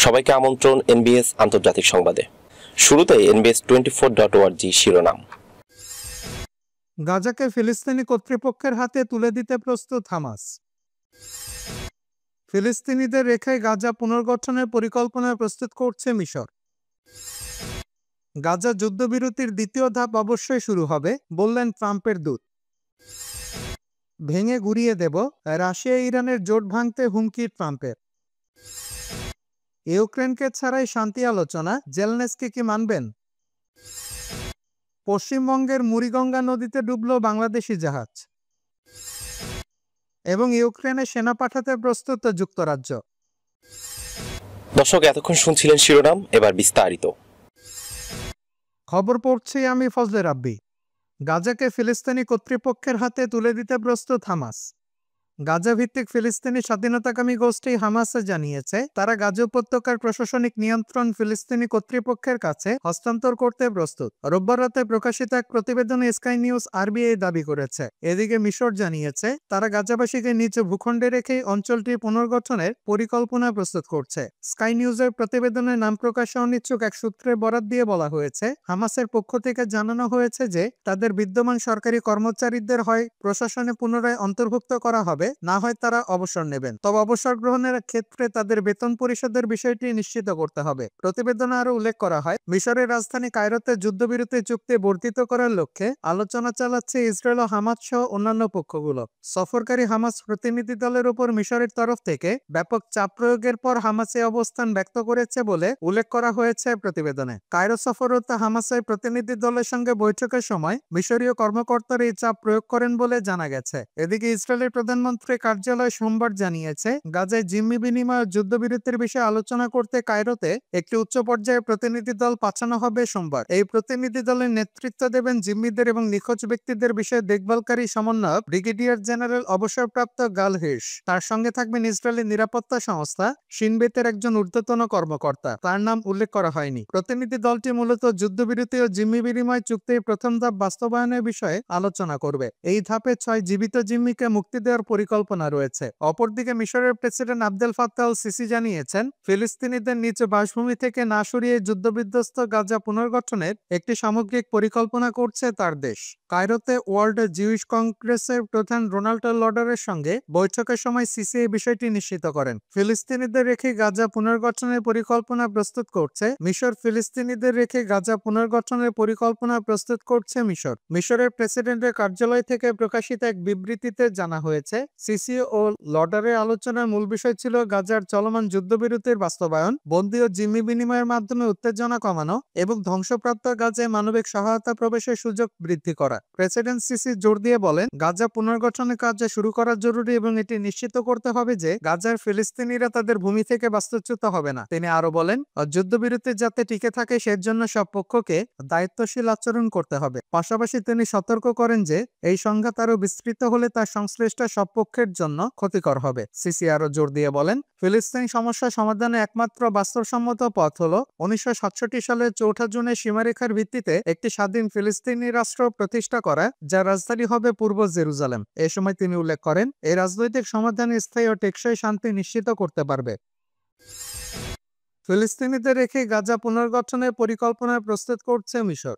সবাইকে আমন্ত্রণ এনবিএস আন্তর্জাতিক সংবাদে। শুরুতেই NBS24.org শিরোনাম। গাজাকে ফিলিস্তিনি কর্তৃপক্ষের হাতে তুলে দিতে প্রস্তুত হামাস। ফিলিস্তিনিদের রেখে গাজা পুনর্গঠনের পরিকল্পনা প্রস্তুত করছে মিশর। গাজা যুদ্ধবিরতির দ্বিতীয় ধাপ অবশ্যই শুরু হবে, বললেন ট্রাম্পের দূত। ভেঙে গুঁড়িয়ে দেব, রাশিয়া ইরানের জোট ভাঙতে হুমকি ট্রাম্পের। ইউক্রেনকে ছাড়াই শান্তি আলোচনা, জেলেনস্কি কি মানবেন? পশ্চিমবঙ্গের মুড়িগঙ্গা নদীতে ডুবল বাংলাদেশি জাহাজ। এবং ইউক্রেনে সেনা পাঠাতে প্রস্তুত যুক্তরাজ্য। দর্শক, এতক্ষণ শুনছিলেন শিরোনাম, এবার বিস্তারিত। খবর পড়ছি আমি ফজলে রাব্বি। গাজাকে ফিলিস্তিনি কর্তৃপক্ষের হাতে তুলে দিতে প্রস্তুত হামাস। গাজা ভিত্তিক ফিলিস্তিনি স্বাধীনতাকামী গোষ্ঠী হামাস জানিয়েছে তারা গাজা উপত্যকার প্রশাসনিক নিয়ন্ত্রণ ফিলিস্তিনি কর্তৃপক্ষের কাছে হস্তান্তর করতে প্রস্তুত। রোববার রাতে প্রকাশিত এক প্রতিবেদনে স্কাই নিউজ আরবি এই দাবি করেছে। এদিকে মিশর জানিয়েছে তারা গাজাবাসীকে নিজ ভূখণ্ডে রেখেই অঞ্চলটি পুনর্গঠনের পরিকল্পনা প্রস্তুত করছে। স্কাই নিউজের প্রতিবেদনে নাম প্রকাশে অনিচ্ছুক এক সূত্রে বরাত দিয়ে বলা হয়েছে, হামাসের পক্ষ থেকে জানানো হয়েছে যে তাদের বিদ্যমান সরকারি কর্মচারীদের হয় প্রশাসনে পুনরায় অন্তর্ভুক্ত করা হবে, না হয় তারা অবসর নেবেন। তবে অবসর গ্রহণের ক্ষেত্রে তাদের বেতন পরিশোধের বিষয়টি নিশ্চিত করতে হবে। প্রতিবেদনে আরো উল্লেখ করা হয়, মিশরের রাজধানী কায়রোতে যুদ্ধবিরতি চুক্তি বর্ধিত করার লক্ষ্যে আলোচনা চালাচ্ছে ইসরায়েল ও হামাস সহ অন্যান্য পক্ষগুলো। সফরকারী হামাস প্রতিনিধি দলের উপর মিশরের তরফ থেকে ব্যাপক চাপ প্রয়োগের পর হামাসে অবস্থান ব্যক্ত করেছে বলে উল্লেখ করা হয়েছে প্রতিবেদনে। কায়রো সফররত হামাসের প্রতিনিধি দলের সঙ্গে বৈঠকের সময় মিশরীয় কর্মকর্তারা এই চাপ প্রয়োগ করেন বলে জানা গেছে। এদিকে ইসরায়েলের প্রধানমন্ত্রী কার্যালয় সোমবার জানিয়েছে গাজায় জিম্মি বিনিময় যুদ্ধবিরতির বিষয়ে আলোচনা করতে কায়রোতে একটি উচ্চ পর্যায়ের প্রতিনিধি দল পাঠানো হবে সোমবার। এই প্রতিনিধি দলের নেতৃত্ব দেবেন জিম্মিদের এবং নিখোঁজ ব্যক্তিদের বিষয়ে দেখভালকারী সমন্বয়ক ব্রিগেডিয়ার জেনারেল অবসরপ্রাপ্ত গাল হির্শ। তার সঙ্গে থাকবেন ইসরায়েলের নিরাপত্তা সংস্থা শিন বেতের একজন ঊর্ধ্বতন কর্মকর্তা, তার নাম উল্লেখ করা হয়নি। প্রতিনিধি দলটি মূলত যুদ্ধবিরতি ও জিম্মি বিনিময় চুক্তির প্রথম ধাপ বাস্তবায়নের বিষয়ে আলোচনা করবে। এই ধাপে 6 জীবিত জিম্মিকে মুক্তি দেওয়ার পরিকল্পনা রয়েছে। অপরদিকে মিশরের president Abdel Fattah al CC জানিয়েছেন ফিলিস্তিনিদের নিজ বাসভূমি থেকে না সরিয়ে যুদ্ধবিধ্বস্ত গাজা পুনর্গঠনের একটি সামগ্রিক পরিকল্পনা করছে তার দেশ। কায়রোতে ওয়ার্ল্ড জিউইশ কংগ্রেসের প্রধান রোনাল্ড লডারের সঙ্গে বৈঠকের সময় সিসি এই বিষয়টি নিশ্চিত করেন। ফিলিস্তিনিদের রেখে গাজা পুনর্গঠনের পরিকল্পনা প্রস্তুত করছে মিশর। ফিলিস্তিনিদের রেখে গাজা পুনর্গঠনের পরিকল্পনা প্রস্তুত করছে মিশর। মিশরের প্রেসিডেন্টের কার্যালয় থেকে প্রকাশিত এক বিবৃতিতে জানা হয়েছে, সিসি ও লডারের আলোচনার মূল বিষয় ছিল গাজার চলমান যুদ্ধবিরতির বাস্তবায়ন, বন্দী ও জিম্মি বিনিময়ের মাধ্যমে উত্তেজনা কমানো এবং ধ্বংসপ্রাপ্ত গাজায় মানবিক সহায়তা প্রবেশের সুযোগ বৃদ্ধি করা। প্রেসিডেন্ট সিসি জোর দিয়ে বলেন, গাজা পুনর্গঠনের কাজ শুরু করা জরুরি এবং এটি নিশ্চিত করতে হবে যে গাজার ফিলিস্তিনিরা তাদের ভূমি থেকে বাস্তুচ্যুত হবে না। তিনি আরো বলেন, যুদ্ধবিরতি যাতে টিকে থাকে সেজন্য সব পক্ষকে দায়িত্বশীল আচরণ করতে হবে। পাশাপাশি তিনি সতর্ক করেন যে এই সংঘাত আরো বিস্তৃত হলে তার সংশ্লিষ্ট সব পক্ষের জন্য ক্ষতিকর হবে। সিসি আরো জোর দিয়ে বলেন, ফিলিস্তিনি সমস্যা সমাধানের একমাত্র বাস্তবসম্মত পথ হলো 1967 সালের 4 জুনের সীমারেখার ভিত্তিতে একটি স্বাধীন ফিলিস্তিনি রাষ্ট্র প্রতিষ্ঠা করা, যার রাজধানী হবে পূর্ব জেরুজালেম। এ সময় তিনি উল্লেখ করেন, এই রাজনৈতিক সমাধান স্থায়ী ও টেকসই শান্তি নিশ্চিত করতে পারবে। ফিলিস্তিনিদের রেখে গাজা পুনর্গঠনের পরিকল্পনা প্রস্তুত করছে মিশর।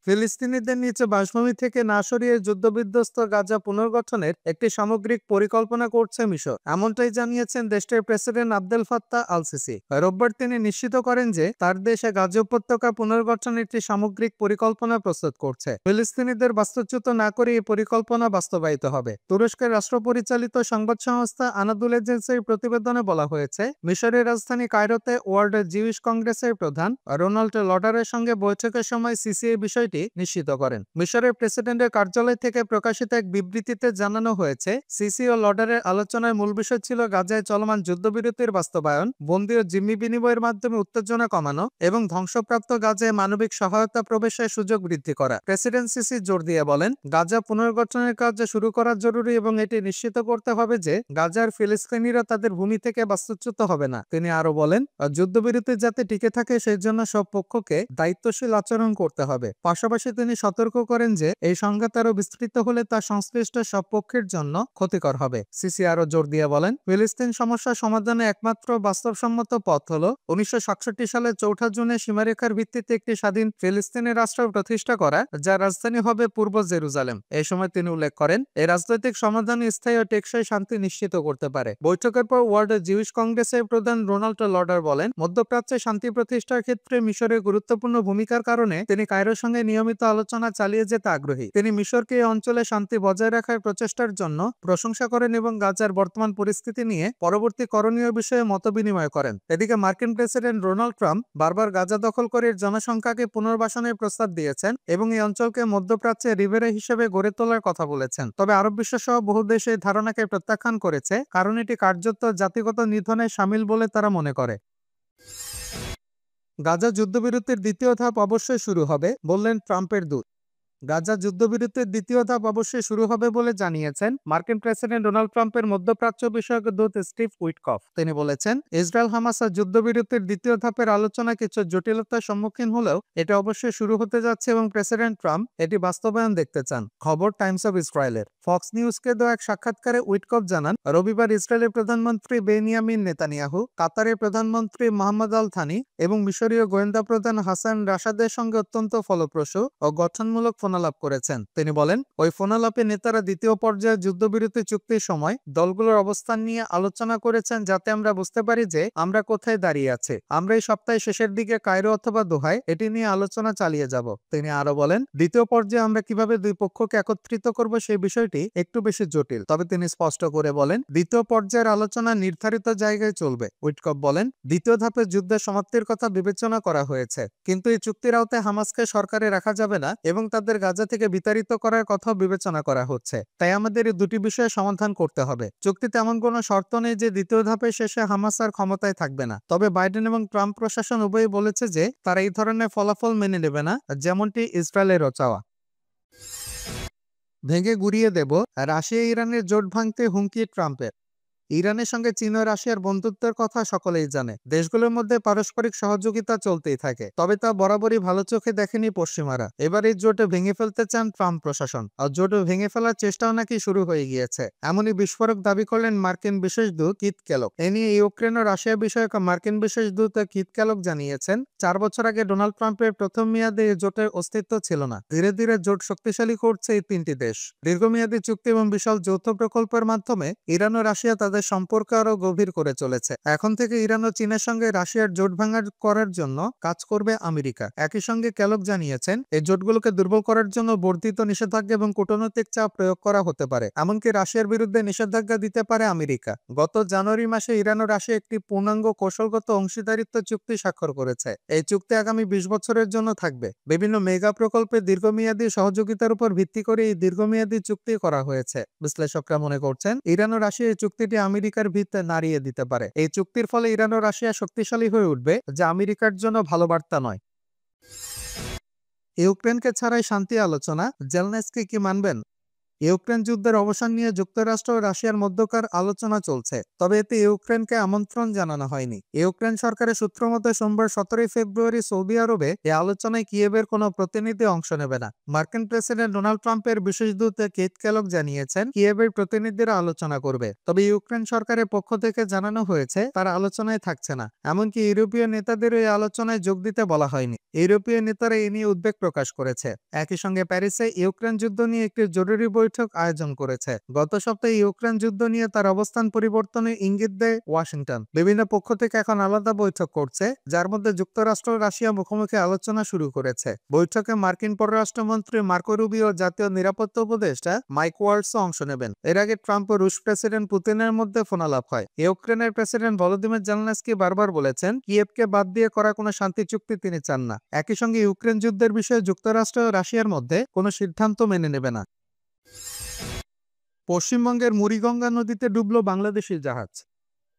ফিলিস্তিনিদের নিচে বাসভূমি থেকে না সরিয়ে যুদ্ধবিধ্বস্ত গাজা পুনর্গঠনের একটি সামগ্রিক পরিকল্পনা করছে মিশর, এমনটাই জানিয়েছেন দেশটির president Abdel Fattah al CC. রোববার তিনি নিশ্চিত করেন যে তার দেশে গাজা উপত্যকা পুনর্গঠনের একটি সামগ্রিক পরিকল্পনা প্রস্তুত করছে। ফিলিস্তিনিদের বাস্তুচ্যুত না করে এই পরিকল্পনা বাস্তবায়িত হবে। তুরস্কের রাষ্ট্র পরিচালিত সংবাদ সংস্থা আনাদুল এজেন্সির প্রতিবেদনে বলা হয়েছে, মিশরের রাজধানী কায়রোতে ওয়ার্ল্ড জিউইশ কংগ্রেসের প্রধান রোনাল্ড লডারের সঙ্গে বৈঠকের সময় সিসি এই বিষয়টি নিশ্চিত করেন। মিশরের প্রেসিডেন্টের কার্যালয় থেকে প্রকাশিত এক বিবৃতিতে জানানো হয়েছে, সিসি ও লডারের আলোচনার মূল বিষয় ছিল গাজায় চলমান যুদ্ধবিরতির বাস্তবায়ন, বন্দী ও জিম্মি বিনিময়ের মাধ্যমে উত্তেজনা কমানো এবং ধ্বংসপ্রাপ্ত গাজায় মানবিক সহায়তা প্রবেশের সুযোগ বৃদ্ধি করা। প্রেসিডেন্ট সিসি জোর দিয়ে বলেন, গাজা পুনর্গঠনের কাজ শুরু করা জরুরি এবং এটি নিশ্চিত করতে হবে যে গাজার ফিলিস্তিনিরা তাদের ভূমি থেকে বাস্তুচ্যুত হবে না। তিনি আরো বলেন, যুদ্ধবিরতি যাতে টিকে থাকে সেই জন্য সব পক্ষকে দায়িত্বশীল আচরণ করতে হবে। পাশাপাশি তিনি সতর্ক করেন যে এই সংঘাত আরও বিস্তৃত হলে তা সংশ্লিষ্ট সব পক্ষের জন্য ক্ষতিকর হবে। সিসি আরও জোর দিয়ে বলেন, ফিলিস্তিন সমস্যা সমাধানে একমাত্র বাস্তবসম্মত পথ হল 1967 সালের 4 জুনে সীমারেখার ভিত্তিতে একটি স্বাধীন ফিলিস্তিনি রাষ্ট্র প্রতিষ্ঠা করা, যার রাজধানী হবে পূর্ব জেরুজালেম। এই সময় তিনি উল্লেখ করেন, এই রাজনৈতিক সমাধান স্থায়ী ও টেকসই শান্তি নিশ্চিত করতে পারে। বৈঠকের পর ওয়ার্ল্ড জিউস কংগ্রেসের প্রধান রোনাল্ড লডার বলেন, মধ্যপ্রাচ্যে শান্তি প্রতিষ্ঠার ক্ষেত্রে মিশরের গুরুত্বপূর্ণ ভূমিকার কারণে তিনি কায়রোর সঙ্গে নিয়মিত আলোচনা চালিয়ে যেতে আগ্রহী। তিনি মিশরকে এই অঞ্চলে শান্তি বজায় রাখার প্রচেষ্টার জন্য প্রশংসা করেন এবং গাজার বর্তমান পরিস্থিতি নিয়ে পরবর্তী করণীয় বিষয়ে মতবিনিময় করেন। এদিকে মার্কিন প্রেসিডেন্ট ডোনাল্ড ট্রাম্প বারবার গাজা দখলকারীর জনসংখ্যাকে পুনর্বাসনের প্রস্তাব দিয়েছেন এবং এই অঞ্চলকে মধ্যপ্রাচ্যে রিভেরা হিসেবে গড়ে তোলার কথা বলেছেন। তবে আরব বিশ্ব সহ বহু দেশ এই ধারণাকে প্রত্যাখ্যান করেছে, কারণ এটি কার্যত জাতিগত নিধনে শামিল বলে তারা মনে করে। গাজা যুদ্ধবিরতির দ্বিতীয় ধাপ অবশ্যই শুরু হবে, বললেন ট্রাম্পের দূত। গাজা যুদ্ধবিরতির দ্বিতীয় ধাপ অবশ্যই শুরু হবে বলে জানিয়েছেন মার্কিন প্রেসিডেন্ট ডোনাল্ড ট্রাম্পের মধ্যপ্রাচ্য বিষয়ক দূত স্টিভ উইটকফ। তিনি বলেছেন, ইসরায়েল হামাস যুদ্ধবিরতির দ্বিতীয় ধাপের আলোচনা কিছু জটিলতার সম্মুখীন হলেও এটা অবশ্যই শুরু হতে যাচ্ছে এবং প্রেসিডেন্ট ট্রাম্প এটি বাস্তবায়ন দেখতে চান। খবর টাইমস অব ইসরায়েলের। ফক্স নিউজকে দেওয়া এক সাক্ষাৎকারে উইটকফ জানান, রবিবার ইসরায়েলের প্রধানমন্ত্রী বেনিয়ামিন নেতানিয়াহু, কাতারের প্রধানমন্ত্রী মোহাম্মদ আল থানি এবং মিশরীয় গোয়েন্দা প্রধান হাসান রাশাদের সঙ্গে অত্যন্ত ফলপ্রসূ ও গঠনমূলক ফোনালাপ করেছেন। তিনি বলেন, ওই ফোনালাপে নেতারা দ্বিতীয় পর্যায়ে যুদ্ধবিরতি চুক্তির সময় দলগুলোর অবস্থান নিয়ে আলোচনা করেছেন, যাতে আমরা বুঝতে পারি যে আমরা কোথায় দাঁড়িয়ে আছি। আমরা এই সপ্তাহের শেষের দিকে কায়রো অথবা দোহায় এটি নিয়ে আলোচনা চালিয়ে যাব। তিনি আরো বলেন, দ্বিতীয় পর্যায়ে আমরা কিভাবে দুই পক্ষকে একত্রিত করব সেই বিষয়টি একটু বেশি জটিল। তবে তিনি স্পষ্ট করে বলেন, দ্বিতীয় পর্যায়ের আলোচনা নির্ধারিত জায়গায় চলবে। উইটকফ বলেন, দ্বিতীয় ধাপে যুদ্ধের সমাপ্তির কথা বিবেচনা করা হয়েছে, কিন্তু এই চুক্তির আওতায় হামাসকে সরকারে রাখা যাবে না এবং তাদের গাজা থেকে বিতাড়িত করার কথাও বিবেচনা করা হচ্ছে। তাই আমাদের এই দুটি বিষয়ে সমাধান করতে হবে। চুক্তিতে এমন কোনো শর্ত নেই যে দ্বিতীয় ধাপের শেষে হামাস আর ক্ষমতায় থাকবে না। তবে বাইডেন এবং ট্রাম্প প্রশাসন উভয়ই বলেছে যে তারা এই ধরনের ফলাফল মেনে নেবে না, যেমনটি ইসরায়েলেরও চাওয়া। ভেঙে গুড়িয়ে দেব, রাশিয়া ইরানের জোট ভাঙতে হুমকি ট্রাম্পের। ইরানের সঙ্গে চীন ও রাশিয়ার বন্ধুত্বের কথা সকলেই জানে। দেশগুলোর মধ্যে পারস্পরিক সহযোগিতা চলতেই থাকে, তবে তা বরাবরই ভালো চোখে দেখেনি পশ্চিমারা। এবার এই জোটে ভেঙে ফেলতে চান ট্রাম্প প্রশাসন, আর জোটে ভেঙে ফেলার চেষ্টাও নাকি শুরু হয়ে গিয়েছে। এমনই বিস্ফোরক দাবি করলেন মার্কিন বিশেষ দূত কিথ কেলগ। এ নিয়ে ইউক্রেন ও রাশিয়া বিষয়ক মার্কিন বিশেষ দূত কিথ কেলগ জানিয়েছেন, 4 বছর আগে ডোনাল্ড ট্রাম্পের প্রথম মেয়াদে এই জোটের অস্তিত্ব ছিল না। ধীরে ধীরে জোট শক্তিশালী করছে এই 3টি দেশ। দীর্ঘমেয়াদী চুক্তি এবং বিশাল যৌথ প্রকল্পের মাধ্যমে ইরান ও রাশিয়া তাদের সম্পর্ক আরো গভীর করে চলেছে। এখন থেকে ইরান ও চীনের সঙ্গে রাশিয়ার জোট ভাঙা করার জন্য কাজ করবে আমেরিকা। একই সঙ্গে কেলগ জানিয়েছেন, এই জোটগুলোকে দুর্বল করার জন্য বর্ধিত নিষেধাজ্ঞা এবং কূটনৈতিক চাপ প্রয়োগ করা হতে পারে। এমনকি রাশিয়ার বিরুদ্ধে নিষেধাজ্ঞা দিতে পারে আমেরিকা। গত জানুয়ারি মাসে ইরান ও রাশিয়া একটি পূর্ণাঙ্গ কৌশলগত অংশীদারিত্ব চুক্তি স্বাক্ষর করেছে। এই চুক্তি আগামী 20 বছরের জন্য থাকবে। বিভিন্ন মেগা প্রকল্পে দীর্ঘমেয়াদী সহযোগিতার উপর ভিত্তি করে এই দীর্ঘমেয়াদী চুক্তি করা হয়েছে। বিশ্লেষকরা মনে করছেন, ইরান ও রাশিয়া এই চুক্তিটি আমেরিকার ভিত্তি নাড়িয়ে দিতে পারে। এই চুক্তির ফলে ইরান ও রাশিয়া শক্তিশালী হয়ে উঠবে, যা আমেরিকার জন্য ভালো বার্তা নয়। ইউক্রেনকে ছাড়াই শান্তি আলোচনা, জেলনেসকি কি মানবেন? ইউক্রেন যুদ্ধের অবসান নিয়ে যুক্তরাষ্ট্র ও রাশিয়ার মধ্যকার আলোচনা চলছে, তবে এতে ইউক্রেনকে আমন্ত্রণ জানানো হয়নি। ইউক্রেন সরকারের সূত্র মতে সোমবার 17 ফেব্রুয়ারি সৌদি আরবে এই আলোচনায় কিয়েভের কোনো প্রতিনিধি অংশ নেবে না। মার্কিন প্রেসিডেন্ট ডোনাল্ড ট্রাম্পের বিশেষ দূত কিথ কেলগ জানিয়েছেন, কিয়েভের প্রতিনিধিরা আলোচনা করবে, তবে ইউক্রেন সরকারের পক্ষ থেকে জানানো হয়েছে তারা আলোচনায় থাকছে না। এমনকি ইউরোপীয় নেতাদের এই আলোচনায় যোগ দিতে বলা হয়নি। ইউরোপীয় নেতারা এ নিয়ে উদ্বেগ প্রকাশ করেছে। একই সঙ্গে প্যারিসে ইউক্রেন যুদ্ধ নিয়ে একটি জরুরি বৈঠক আয়োজন করেছে। গত সপ্তাহে ইউক্রেন যুদ্ধ নিয়ে তার অবস্থান পরিবর্তনের ইঙ্গিত দেয় ওয়াশিংটন। বিভিন্ন পক্ষ থেকে এখন আলাদা বৈঠক করছে, যার মধ্যে যুক্তরাষ্ট্র ও রাশিয়া মুখোমুখি আলোচনা শুরু করেছে। বৈঠকে মার্কিন পররাষ্ট্রমন্ত্রী মার্কো রুবিও ও জাতীয় নিরাপত্তা উপদেষ্টা মাইক ওয়ালটসও অংশ নেবেন। এর আগে ট্রাম্প ও রুশ প্রেসিডেন্ট পুতিনের মধ্যে ফোনালাপ হয়। ইউক্রেনের প্রেসিডেন্ট ভলোদিমির জেলেনস্কি বারবার বলেছেন, কিয়েভকে বাদ দিয়ে করা কোনো শান্তি চুক্তি তিনি চান না। একই সঙ্গে ইউক্রেন যুদ্ধের বিষয়ে যুক্তরাষ্ট্র ও রাশিয়ার মধ্যে কোনো সিদ্ধান্ত মেনে নেবে না। পশ্চিমবঙ্গের মুড়িগঙ্গা নদীতে ডুবল বাংলাদেশি জাহাজ।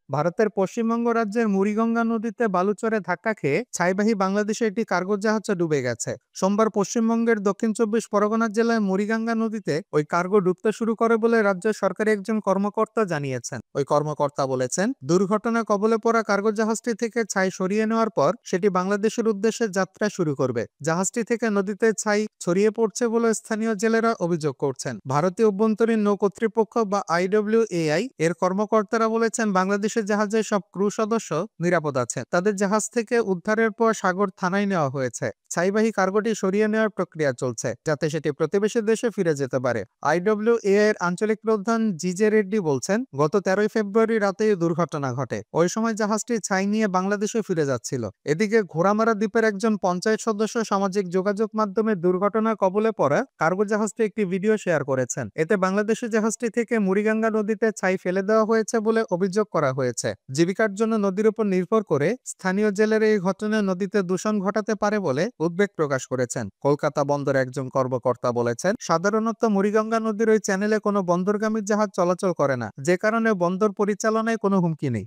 ভারতের পশ্চিমবঙ্গ রাজ্যের মুড়িগঙ্গা নদীতে বালুচরে ধাক্কা খেয়ে ছাইবাহী বাংলাদেশের একটি কার্গো জাহাজ ডুবে গেছে। সোমবার পশ্চিমবঙ্গের দক্ষিণ 24 পরগনা জেলায় মুড়িগঙ্গা নদীতে ওই কার্গো ডুবতে শুরু করে বলে রাজ্য সরকারের একজন কর্মকর্তা জানিয়েছেন। ওই কর্মকর্তা বলেছেন, দুর্ঘটনা কবলে পড়া কার্গো জাহাজটি থেকে ছাই সরিয়ে নেওয়ার পর সেটি বাংলাদেশের উদ্দেশ্যে যাত্রা শুরু করবে। জাহাজটি থেকে নদীতে ছাই ছড়িয়ে পড়ছে বলে স্থানীয় জেলেরা অভিযোগ করছেন। ভারতীয় অভ্যন্তরীণ নৌ কর্তৃপক্ষ বা IWAI এর কর্মকর্তারা বলেছেন, বাংলাদেশের জাহাজের সব ক্রু সদস্য নিরাপদ আছেন। তাদের জাহাজ থেকে উদ্ধারের পর সাগর থানায় নেওয়া হয়েছে। ছাইবাহী কার্গোটি সরিয়ে নেওয়ার প্রক্রিয়া চলছে, যাতে সেটি প্রতিবেশী দেশে ফিরে যেতে পারে। IWAI এর আঞ্চলিক প্রধান জিজে রেড্ডি বলছেন, গত 13 ফেব্রুয়ারি রাতে এই দুর্ঘটনা ঘটে। ওই সময় জাহাজটি ছাই নিয়ে বাংলাদেশে ফিরে যাচ্ছিল। এদিকে ঘোড়ামারা দ্বীপের একজন পঞ্চায়েত সদস্য সামাজিক যোগাযোগ মাধ্যমে দুর্ঘটনার কবলে পড়া কার্গো জাহাজটি একটি ভিডিও শেয়ার করেছেন। এতে বাংলাদেশি জাহাজটি থেকে মুড়িগঙ্গা নদীতে ছাই ফেলে দেওয়া হয়েছে বলে অভিযোগ করা হয়েছে। জীবিকার জন্য নদীর উপর নির্ভর করে স্থানীয় জেলেরা এই ঘটনায় নদীতে দূষণ ঘটাতে পারে বলে উদ্বেগ প্রকাশ করেছেন। কলকাতা বন্দরের একজন কর্মকর্তা বলেছেন, সাধারণত মুড়িগঙ্গা নদীর ওই চ্যানেলে কোনো বন্দরগামী জাহাজ চলাচল করে না, যে কারণে বন্দর পরিচালনায় কোনো হুমকি নেই।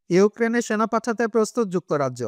ইউক্রেনে সেনা পাঠাতে প্রস্তুত যুক্তরাজ্য।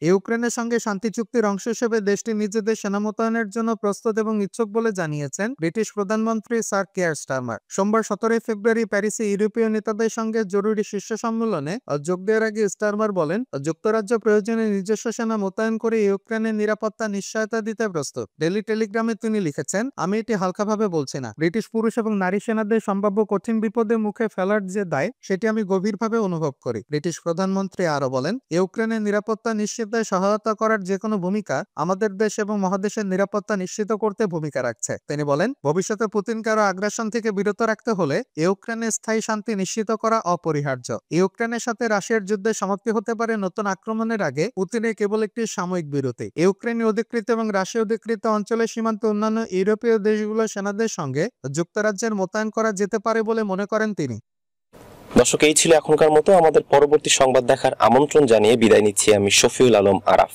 ইউক্রেনের সঙ্গে শান্তি চুক্তির অংশ হিসেবে দেশটি নিজেদের সেনা মোতায়েনের জন্য প্রস্তুত এবং ইচ্ছুক বলে জানিয়েছেন ব্রিটিশ প্রধানমন্ত্রী স্যার কিয়ার স্টারমার। সোমবার 17 ফেব্রুয়ারি প্যারিসে ইউরোপীয় নেতাদের সঙ্গে জরুরি শীর্ষ সম্মেলনে যোগ দেওয়ার আগে স্টারমার বলেন, যুক্তরাজ্য প্রয়োজনে নিজস্ব সেনা মোতায়েন করে ইউক্রেনের নিরাপত্তা নিশ্চয়তা দিতে প্রস্তুত। ডেইলি টেলিগ্রামে তিনি লিখেছেন, আমি এটি হালকাভাবে বলছি না। ব্রিটিশ পুরুষ এবং নারী সেনাদের সম্ভাব্য কঠিন বিপদের মুখে ফেলার যে দায়, সেটি আমি গভীরভাবে অনুভব করি। ব্রিটিশ প্রধানমন্ত্রী আরো বলেন, ইউক্রেনের নিরাপত্তা নিশ্চিত সহায়তা করার যে কোনো ভূমিকা আমাদের দেশ এবং মহাদেশের নিরাপত্তা নিশ্চিত করতে ভূমিকা রাখছে। তিনি বলেন, ভবিষ্যতে পুতিনকে আরো আগ্রাসন থেকে বিরত রাখতে হলে ইউক্রেনে স্থায়ী শান্তি নিশ্চিত করা অপরিহার্য। ইউক্রেনের সাথে রাশিয়ার যুদ্ধের সমাপ্তি হতে পারে নতুন আক্রমণের আগে পুতিনের কেবল একটি সাময়িক বিরতি। ইউক্রেনীয় অধিকৃত এবং রাশিয়া অধিকৃত অঞ্চলের সীমান্তে অন্যান্য ইউরোপীয় দেশগুলোর সেনাদের সঙ্গে যুক্তরাজ্যের মোতায়েন করা যেতে পারে বলে মনে করেন তিনি। দর্শক, এই ছিল এখনকার মতো। আমাদের পরবর্তী সংবাদ দেখার আমন্ত্রণ জানিয়ে বিদায় নিচ্ছি আমি শফিউল আলম আরাফ।